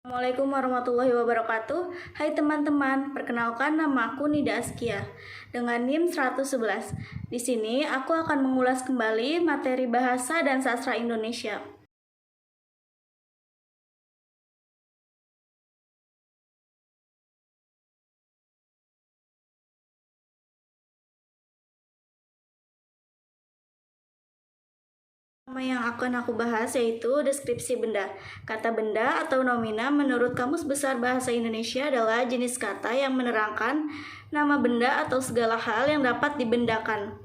Assalamualaikum warahmatullahi wabarakatuh. Hai teman-teman, perkenalkan nama aku Nida Askia dengan NIM 111. Di sini aku akan mengulas kembali materi bahasa dan sastra Indonesia. Tema yang akan aku bahas yaitu deskripsi benda. Kata benda atau nomina menurut Kamus Besar Bahasa Indonesia adalah jenis kata yang menerangkan nama benda atau segala hal yang dapat dibendakan.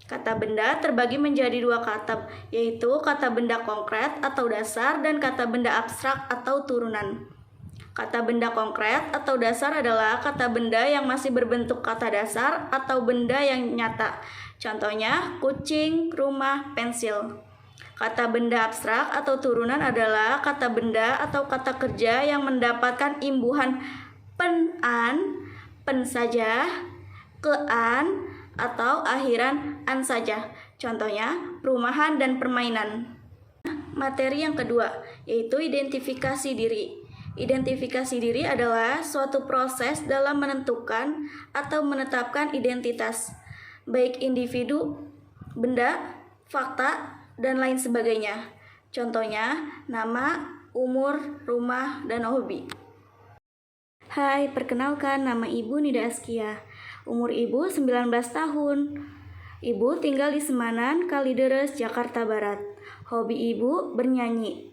Kata benda terbagi menjadi dua kata, yaitu kata benda konkret atau dasar dan kata benda abstrak atau turunan. Kata benda konkret atau dasar adalah kata benda yang masih berbentuk kata dasar atau benda yang nyata. Contohnya, kucing, rumah, pensil. Kata benda abstrak atau turunan adalah kata benda atau kata kerja yang mendapatkan imbuhan pen-an, pen saja, ke-an, atau akhiran an saja. Contohnya, perumahan dan permainan. Materi yang kedua, yaitu identifikasi diri. Identifikasi diri adalah suatu proses dalam menentukan atau menetapkan identitas, baik individu, benda, fakta, dan lain sebagainya. Contohnya, nama, umur, rumah, dan hobi. Hai, perkenalkan nama Ibu Nida Askia. Umur Ibu 19 tahun. Ibu tinggal di Semanan, Kalideres, Jakarta Barat. Hobi Ibu bernyanyi.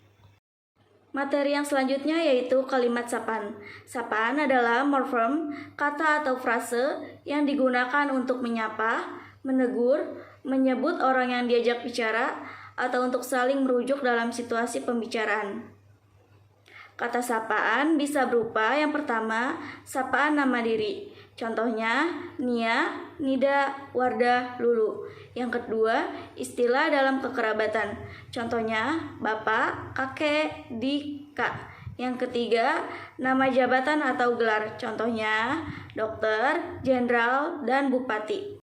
Materi yang selanjutnya yaitu kalimat sapaan. Sapaan adalah morfem, kata atau frase yang digunakan untuk menyapa, menegur, menyebut orang yang diajak bicara, atau untuk saling merujuk dalam situasi pembicaraan. Kata sapaan bisa berupa yang pertama, sapaan nama diri. Contohnya, Nia, Nida, Wardah, Lulu. Yang kedua, istilah dalam kekerabatan. Contohnya, bapak, kakek, dika. Yang ketiga, nama jabatan atau gelar. Contohnya, dokter, jenderal, dan bupati.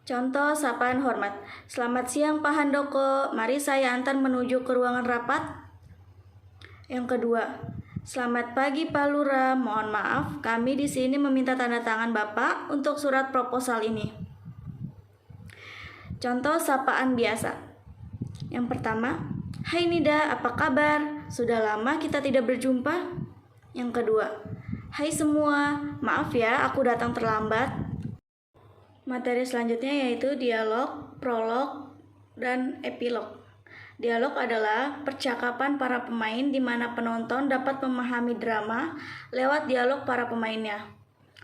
Contoh sapaan hormat. Selamat siang Pak Handoko, mari saya antar menuju ke ruangan rapat. Yang kedua, selamat pagi Pak Lurah, mohon maaf kami di sini meminta tanda tangan Bapak untuk surat proposal ini. Contoh sapaan biasa. Yang pertama, hai Nida, apa kabar? Sudah lama kita tidak berjumpa. Yang kedua, hai semua, maaf ya aku datang terlambat. Materi selanjutnya yaitu dialog, prolog, dan epilog. Dialog adalah percakapan para pemain di mana penonton dapat memahami drama lewat dialog para pemainnya.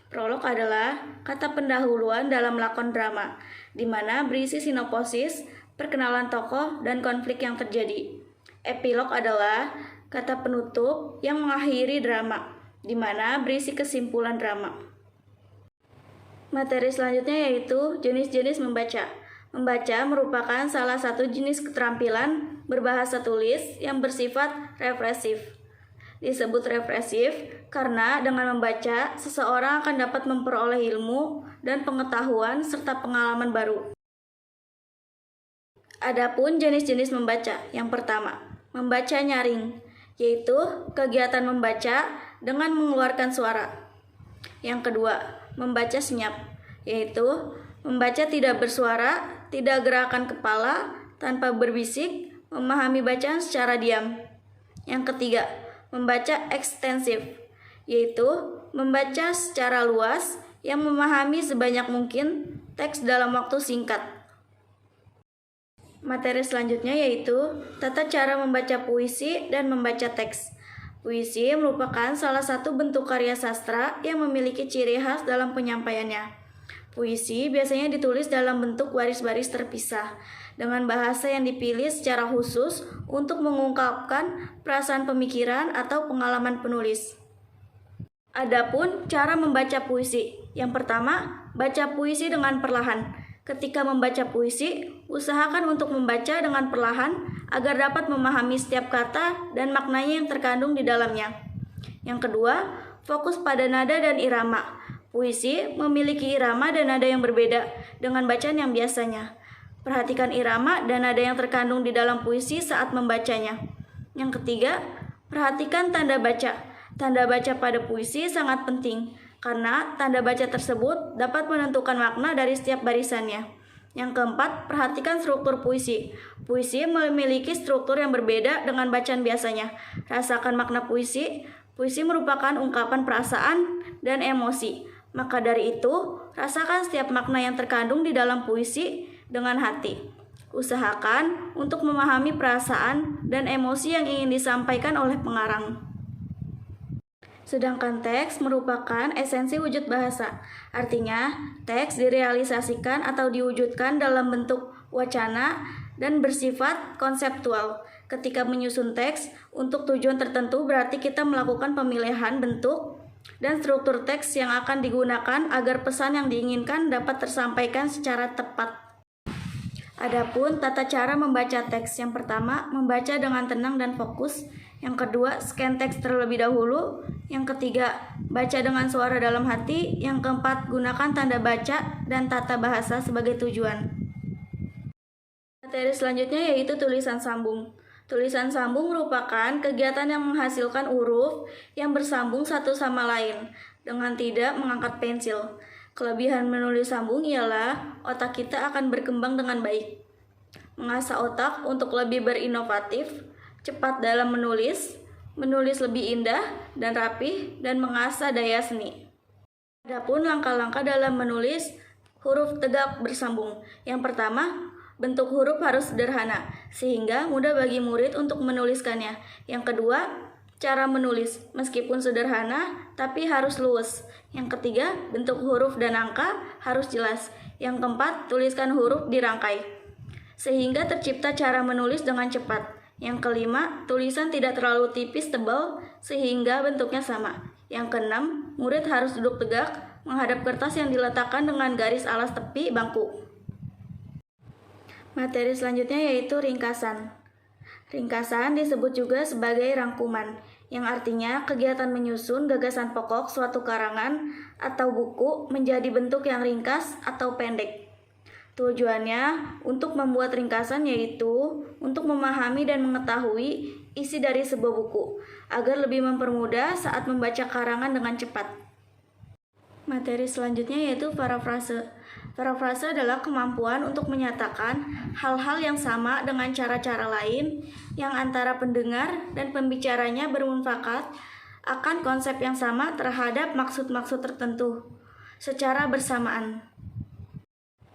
Prolog adalah kata pendahuluan dalam lakon drama, di mana berisi sinopsis, perkenalan tokoh, dan konflik yang terjadi. Epilog adalah kata penutup yang mengakhiri drama, di mana berisi kesimpulan drama. Materi selanjutnya yaitu jenis-jenis membaca. Membaca merupakan salah satu jenis keterampilan berbahasa tulis yang bersifat refresif. Disebut refresif karena dengan membaca, seseorang akan dapat memperoleh ilmu dan pengetahuan serta pengalaman baru. Adapun jenis-jenis membaca, yang pertama, membaca nyaring, yaitu kegiatan membaca dengan mengeluarkan suara. Yang kedua, membaca senyap, yaitu membaca tidak bersuara, tidak gerakan kepala, tanpa berbisik, memahami bacaan secara diam. Yang ketiga, membaca ekstensif, yaitu membaca secara luas yang memahami sebanyak mungkin teks dalam waktu singkat. Materi selanjutnya yaitu tata cara membaca puisi dan membaca teks. Puisi merupakan salah satu bentuk karya sastra yang memiliki ciri khas dalam penyampaiannya. Puisi biasanya ditulis dalam bentuk baris-baris terpisah, dengan bahasa yang dipilih secara khusus untuk mengungkapkan perasaan pemikiran atau pengalaman penulis. Adapun cara membaca puisi, yang pertama, baca puisi dengan perlahan. Ketika membaca puisi, usahakan untuk membaca dengan perlahan agar dapat memahami setiap kata dan maknanya yang terkandung di dalamnya. Yang kedua, fokus pada nada dan irama. Puisi memiliki irama dan nada yang berbeda dengan bacaan yang biasanya. Perhatikan irama dan nada yang terkandung di dalam puisi saat membacanya. Yang ketiga, Perhatikan tanda baca. Tanda baca pada puisi sangat penting karena tanda baca tersebut dapat menentukan makna dari setiap barisannya. Yang keempat, perhatikan struktur puisi. Puisi memiliki struktur yang berbeda dengan bacaan biasanya. Rasakan makna puisi. Puisi merupakan ungkapan perasaan dan emosi. Maka dari itu, rasakan setiap makna yang terkandung di dalam puisi dengan hati. Usahakan untuk memahami perasaan dan emosi yang ingin disampaikan oleh pengarang. Sedangkan teks merupakan esensi wujud bahasa. Artinya, teks direalisasikan atau diwujudkan dalam bentuk wacana dan bersifat konseptual. Ketika menyusun teks untuk tujuan tertentu, berarti kita melakukan pemilihan bentuk dan struktur teks yang akan digunakan agar pesan yang diinginkan dapat tersampaikan secara tepat. Adapun tata cara membaca teks, yang pertama, membaca dengan tenang dan fokus. Yang kedua, scan teks terlebih dahulu. Yang ketiga, baca dengan suara dalam hati. Yang keempat, gunakan tanda baca dan tata bahasa sebagai tujuan. Materi selanjutnya yaitu tulisan sambung. Tulisan sambung merupakan kegiatan yang menghasilkan huruf yang bersambung satu sama lain dengan tidak mengangkat pensil. Kelebihan menulis sambung ialah otak kita akan berkembang dengan baik. Mengasah otak untuk lebih berinovatif, cepat dalam menulis lebih indah dan rapih, dan mengasah daya seni. Adapun langkah-langkah dalam menulis huruf tegak bersambung. Yang pertama, bentuk huruf harus sederhana, sehingga mudah bagi murid untuk menuliskannya. Yang kedua, cara menulis, meskipun sederhana, tapi harus luwes. Yang ketiga, bentuk huruf dan angka harus jelas. Yang keempat, tuliskan huruf dirangkai, sehingga tercipta cara menulis dengan cepat. Yang kelima, tulisan tidak terlalu tipis tebal, sehingga bentuknya sama. Yang keenam, murid harus duduk tegak, menghadap kertas yang diletakkan dengan garis alas tepi bangku. Materi selanjutnya yaitu ringkasan. Ringkasan disebut juga sebagai rangkuman, yang artinya kegiatan menyusun gagasan pokok suatu karangan atau buku menjadi bentuk yang ringkas atau pendek. Tujuannya untuk membuat ringkasan yaitu untuk memahami dan mengetahui isi dari sebuah buku, agar lebih mempermudah saat membaca karangan dengan cepat. Materi selanjutnya yaitu parafrase. Parafrase adalah kemampuan untuk menyatakan hal-hal yang sama dengan cara-cara lain yang antara pendengar dan pembicaranya bermufakat akan konsep yang sama terhadap maksud-maksud tertentu secara bersamaan.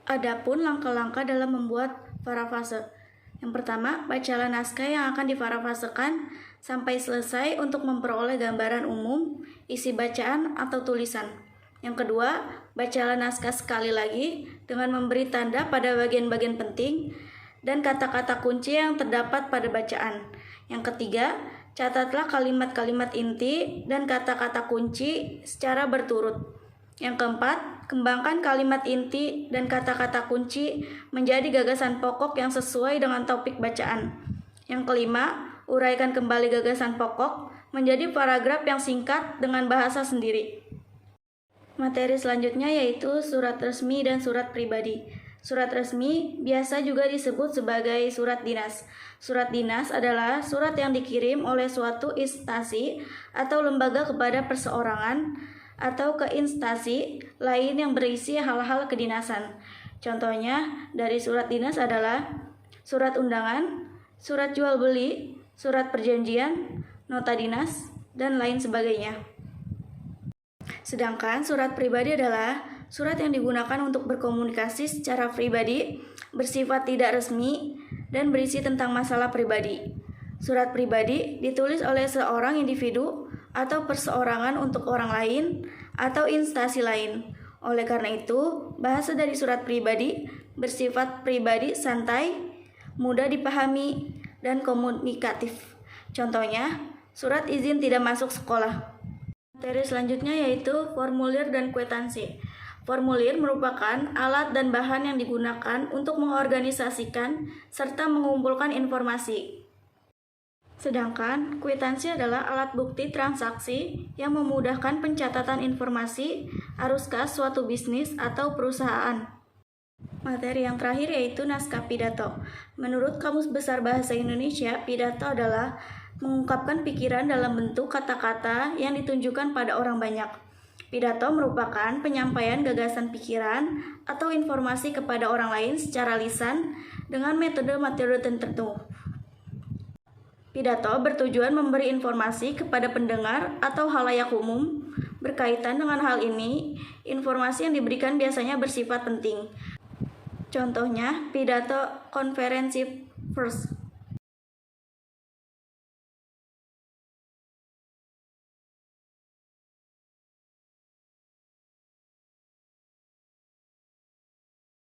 Adapun langkah-langkah dalam membuat parafrase. Yang pertama, bacalah naskah yang akan diparafrasekan sampai selesai untuk memperoleh gambaran umum isi bacaan atau tulisan. Yang kedua, bacalah naskah sekali lagi dengan memberi tanda pada bagian-bagian penting dan kata-kata kunci yang terdapat pada bacaan. Yang ketiga, catatlah kalimat-kalimat inti dan kata-kata kunci secara berturut. Yang keempat, kembangkan kalimat inti dan kata-kata kunci menjadi gagasan pokok yang sesuai dengan topik bacaan. Yang kelima, uraikan kembali gagasan pokok menjadi paragraf yang singkat dengan bahasa sendiri. Materi selanjutnya yaitu surat resmi dan surat pribadi. Surat resmi biasa juga disebut sebagai surat dinas. Surat dinas adalah surat yang dikirim oleh suatu instansi atau lembaga kepada perseorangan atau ke instansi lain yang berisi hal-hal kedinasan. Contohnya dari surat dinas adalah surat undangan, surat jual beli, surat perjanjian, nota dinas, dan lain sebagainya. Sedangkan surat pribadi adalah surat yang digunakan untuk berkomunikasi secara pribadi, bersifat tidak resmi, dan berisi tentang masalah pribadi. Surat pribadi ditulis oleh seorang individu atau perseorangan untuk orang lain atau instansi lain. Oleh karena itu, bahasa dari surat pribadi bersifat pribadi santai, mudah dipahami, dan komunikatif. Contohnya, surat izin tidak masuk sekolah. Materi selanjutnya yaitu formulir dan kwitansi. Formulir merupakan alat dan bahan yang digunakan untuk mengorganisasikan serta mengumpulkan informasi. Sedangkan kwitansi adalah alat bukti transaksi yang memudahkan pencatatan informasi arus kas suatu bisnis atau perusahaan. Materi yang terakhir yaitu naskah pidato. Menurut Kamus Besar Bahasa Indonesia, pidato adalah mengungkapkan pikiran dalam bentuk kata-kata yang ditunjukkan pada orang banyak. Pidato merupakan penyampaian gagasan pikiran atau informasi kepada orang lain secara lisan dengan metode-metode tertentu. Pidato bertujuan memberi informasi kepada pendengar atau halayak umum. Berkaitan dengan hal ini, informasi yang diberikan biasanya bersifat penting. Contohnya, pidato konferensi pers.